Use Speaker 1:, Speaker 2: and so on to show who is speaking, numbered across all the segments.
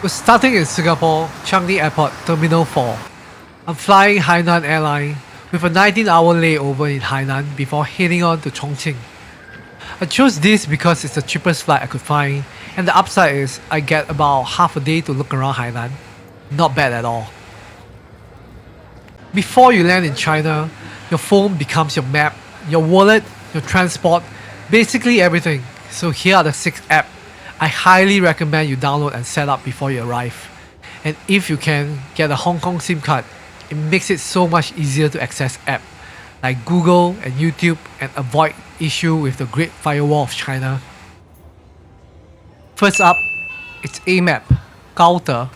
Speaker 1: We're starting in Singapore, Changi Airport Terminal 4. I'm flying Hainan Airlines with a 19-hour layover in Hainan before heading on to Chongqing. I chose this because it's the cheapest flight I could find, and the upside is I get about half a day to look around Hainan. Not bad at all. Before you land in China, your phone becomes your map, your wallet, your transport, basically everything. So here are the 6 apps I highly recommend you download and set up before you arrive. And if you can, get a Hong Kong SIM card. It makes it so much easier to access apps like Google and YouTube and avoid issue with the Great Firewall of China. First up, it's Amap, Gaode.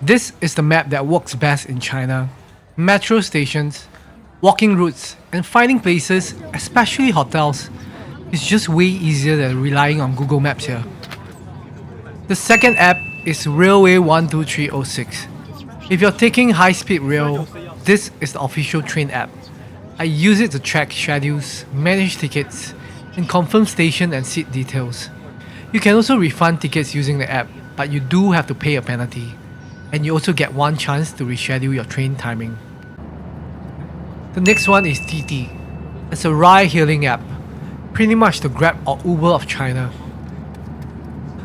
Speaker 1: This is the map that works best in China. Metro stations, walking routes, and finding places, especially hotels, is just way easier than relying on Google Maps here. The second app is Railway 12306. If you're taking high-speed rail, this is the official train app. I use it to track schedules, manage tickets, and confirm station and seat details. You can also refund tickets using the app, but you do have to pay a penalty. And you also get one chance to reschedule your train timing. The next one is Didi. It's a ride-hailing app, pretty much the Grab or Uber of China.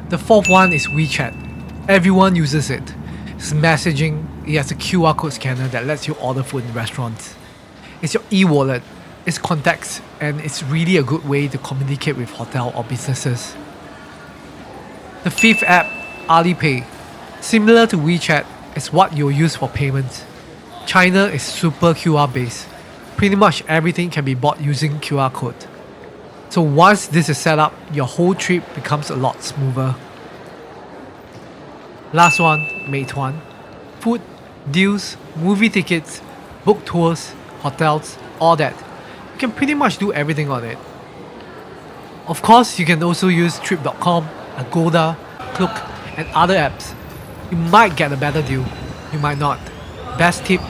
Speaker 1: The fourth one is WeChat. Everyone uses it. It's messaging, it has a QR code scanner that lets you order food in restaurants. It's your e-wallet, it's contacts, and it's really a good way to communicate with hotel or businesses. The fifth app, Alipay. Similar to WeChat, is what you'll use for payments. China is super QR based. Pretty much everything can be bought using QR code. So once this is set up, your whole trip becomes a lot smoother. Last one, Meituan. Food, deals, movie tickets, book tours, hotels, all that. You can pretty much do everything on it. Of course, you can also use Trip.com, Agoda, Klook, and other apps. You might get a better deal, you might not. Best tip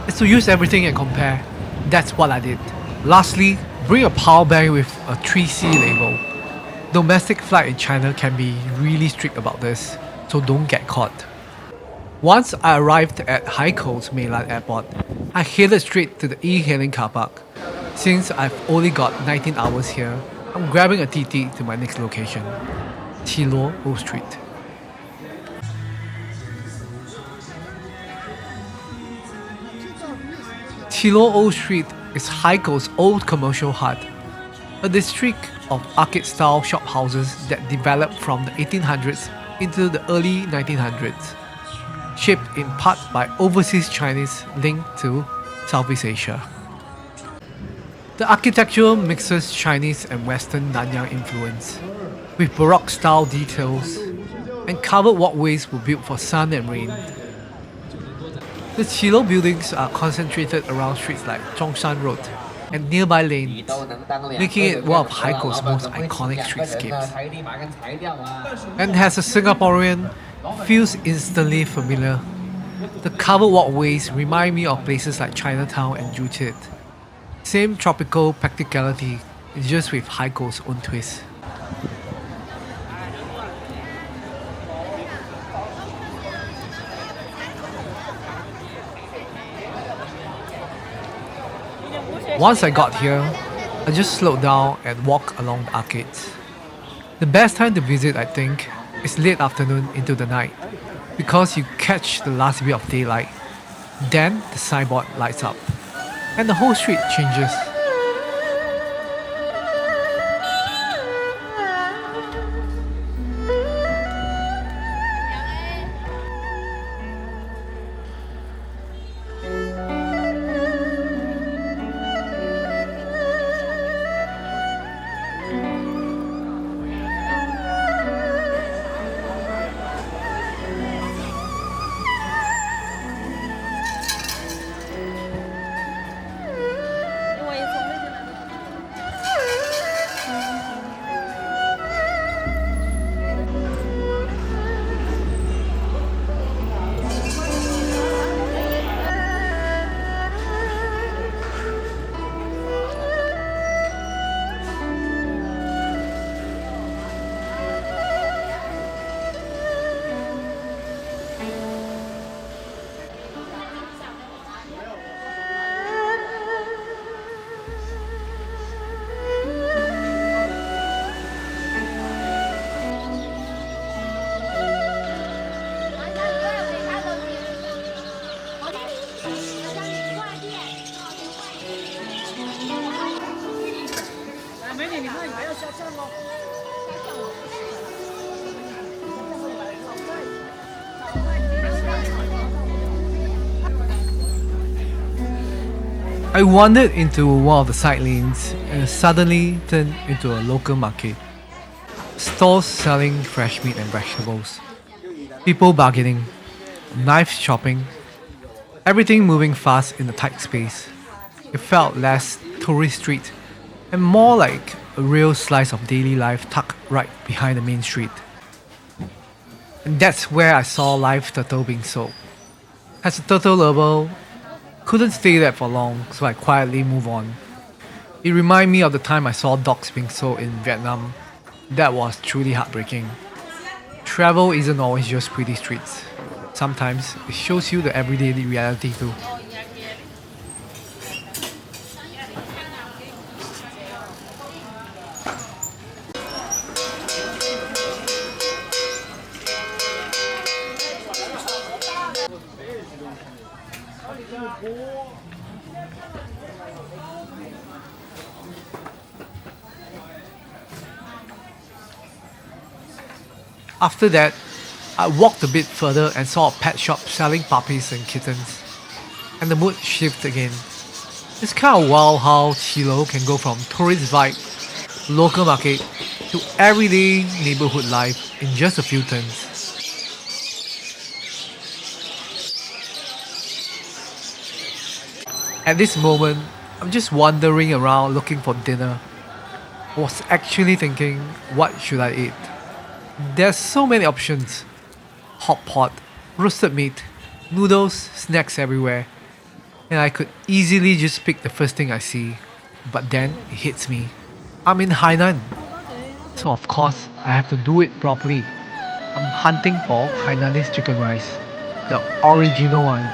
Speaker 1: is to use everything and compare. That's what I did. Lastly, bring a power bank with a 3C label. Domestic flight in China can be really strict about this, so don't get caught. Once I arrived at Haikou's Meilan Airport, I headed straight to the e-hailing car park. Since I've only got 19 hours here, I'm grabbing a TT to my next location, Qilou Old Street. Qilou Old Street is Haikou's old commercial hut, a district of arcade-style shophouses that developed from the 1800s into the early 1900s, shaped in part by overseas Chinese linked to Southeast Asia. The architecture mixes Chinese and Western Nanyang influence, with Baroque-style details, and covered walkways were built for sun and rain. The Qilou buildings are concentrated around streets like Zhongshan Road and nearby lanes, making it one of Haikou's most iconic streetscapes. And as a Singaporean, feels instantly familiar. The covered walkways remind me of places like Chinatown and Zhuchit. Same tropical practicality, just with Haikou's own twist. Once I got here, I just slowed down and walked along the arcades. The best time to visit, I think, is late afternoon into the night, because you catch the last bit of daylight. Then the signboard lights up, and the whole street changes. I wandered into one of the side lanes and suddenly turned into a local market. Stalls selling fresh meat and vegetables. People bargaining. Knife shopping. Everything moving fast in a tight space. It felt less tourist street and more like a real slice of daily life tucked right behind the main street. And that's where I saw live turtle being sold. As a turtle lover, couldn't stay there for long, so I quietly moved on. It reminded me of the time I saw dogs being sold in Vietnam. That was truly heartbreaking. Travel isn't always just pretty streets. Sometimes it shows you the everyday reality too. After that, I walked a bit further and saw a pet shop selling puppies and kittens. And the mood shifted again. It's kind of wild how Qilou can go from tourist vibe, local market, to everyday neighborhood life in just a few turns. At this moment, I'm just wandering around looking for dinner. I was actually thinking, what should I eat? There's so many options. Hot pot, roasted meat, noodles, snacks everywhere. And I could easily just pick the first thing I see. But then it hits me. I'm in Hainan. So of course, I have to do it properly. I'm hunting for Hainanese chicken rice. The original one.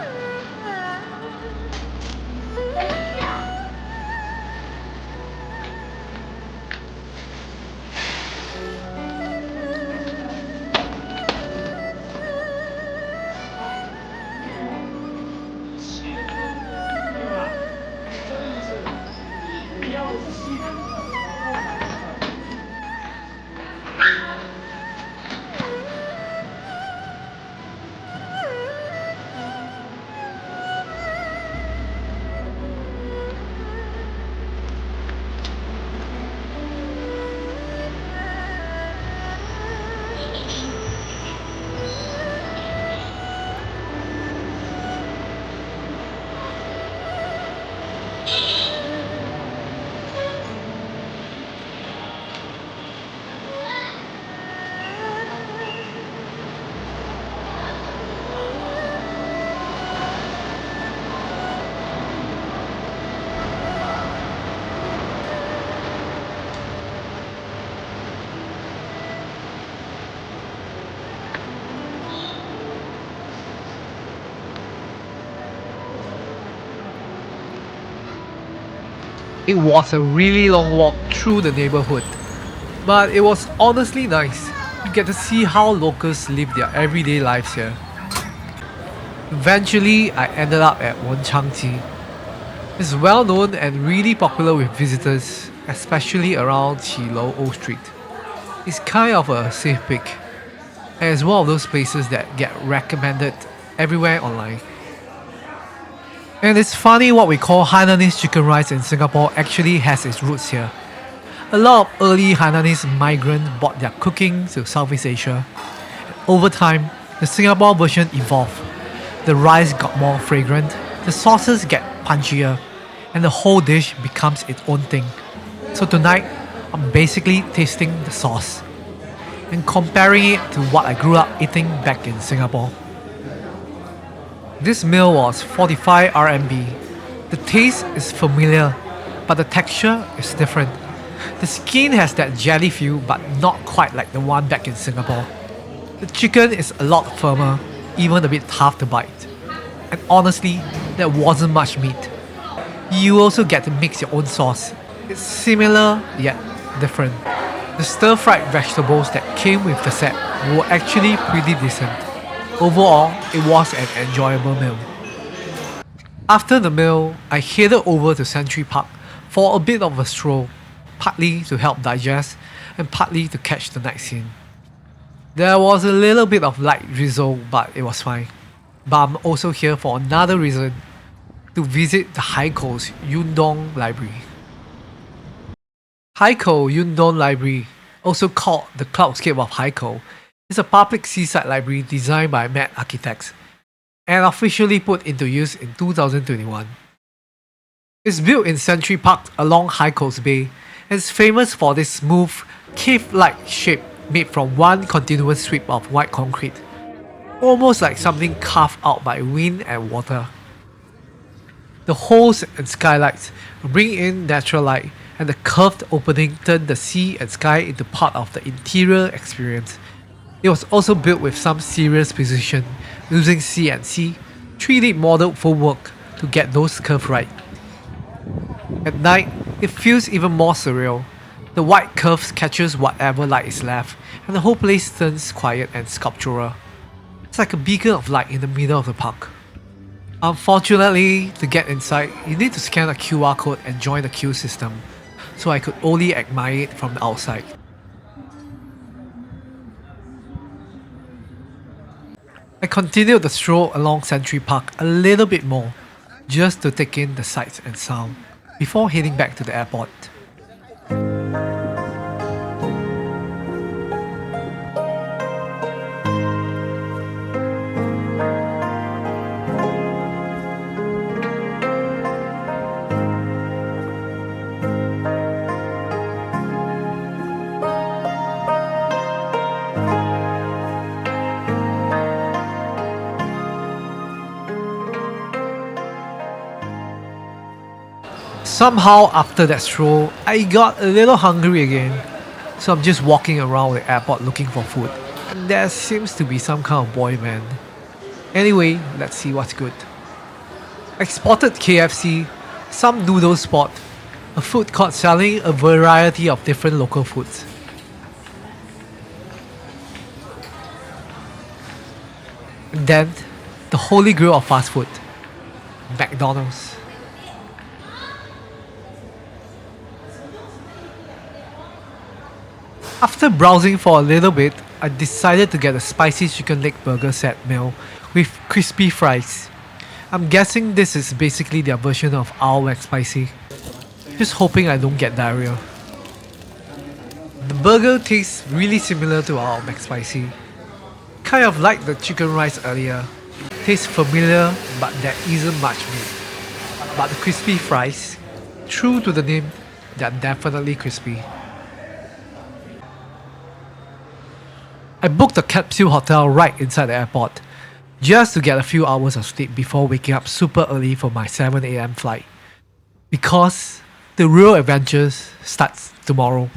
Speaker 1: It was a really long walk through the neighborhood, but it was honestly nice. You get to see how locals live their everyday lives here. Eventually, I ended up at Wenchang. It's well known and really popular with visitors, especially around Qilou Old Street. It's kind of a safe pick, and it's one of those places that get recommended everywhere online. And it's funny what we call Hainanese chicken rice in Singapore actually has its roots here. A lot of early Hainanese migrants brought their cooking to Southeast Asia. Over time, the Singapore version evolved. The rice got more fragrant, the sauces get punchier, and the whole dish becomes its own thing. So tonight, I'm basically tasting the sauce and comparing it to what I grew up eating back in Singapore. This meal was 45 RMB. The taste is familiar, but the texture is different. The skin has that jelly feel, but not quite like the one back in Singapore. The chicken is a lot firmer, even a bit tough to bite. And honestly, there wasn't much meat. You also get to mix your own sauce. It's similar yet different. The stir-fried vegetables that came with the set were actually pretty decent. Overall, it was an enjoyable meal. After the meal, I headed over to Century Park for a bit of a stroll, partly to help digest and partly to catch the night scene. There was a little bit of light drizzle, but it was fine. But I'm also here for another reason. to visit the Haikou Yundong Library. Haikou Yundong Library, also called the Cloudscape of Haikou, is a public seaside library designed by Amap architects and officially put into use in 2021. It's built in Century Park along Haikou's Bay and is famous for this smooth, cave-like shape made from one continuous sweep of white concrete, almost like something carved out by wind and water. The holes and skylights bring in natural light, and the curved opening turn the sea and sky into part of the interior experience. It was also built with some serious precision, using CNC 3D modeled foamwork to get those curves right. At night, it feels even more surreal. The white curves catches whatever light is left, and the whole place turns quiet and sculptural. It's like a beacon of light in the middle of the park. Unfortunately, to get inside, you need to scan a QR code and join the queue system, so I could only admire it from the outside. I continued the stroll along Century Park a little bit more, just to take in the sights and sound, before heading back to the airport. Somehow after that stroll, I got a little hungry again, so I'm just walking around the airport looking for food. And there seems to be some kind of boy band. Anyway, let's see what's good. I spotted KFC, some noodle spot, a food court selling a variety of different local foods. And then, the holy grail of fast food, McDonald's. After browsing for a little bit, I decided to get a spicy chicken leg burger set meal with crispy fries. I'm guessing this is basically their version of our McSpicy. Just hoping I don't get diarrhea. The burger tastes really similar to our McSpicy. Kind of like the chicken rice earlier. Tastes familiar, but there isn't much meat. But the crispy fries, true to the name, they're definitely crispy. I booked a capsule hotel right inside the airport, just to get a few hours of sleep before waking up super early for my 7 AM flight. Because the real adventures starts tomorrow.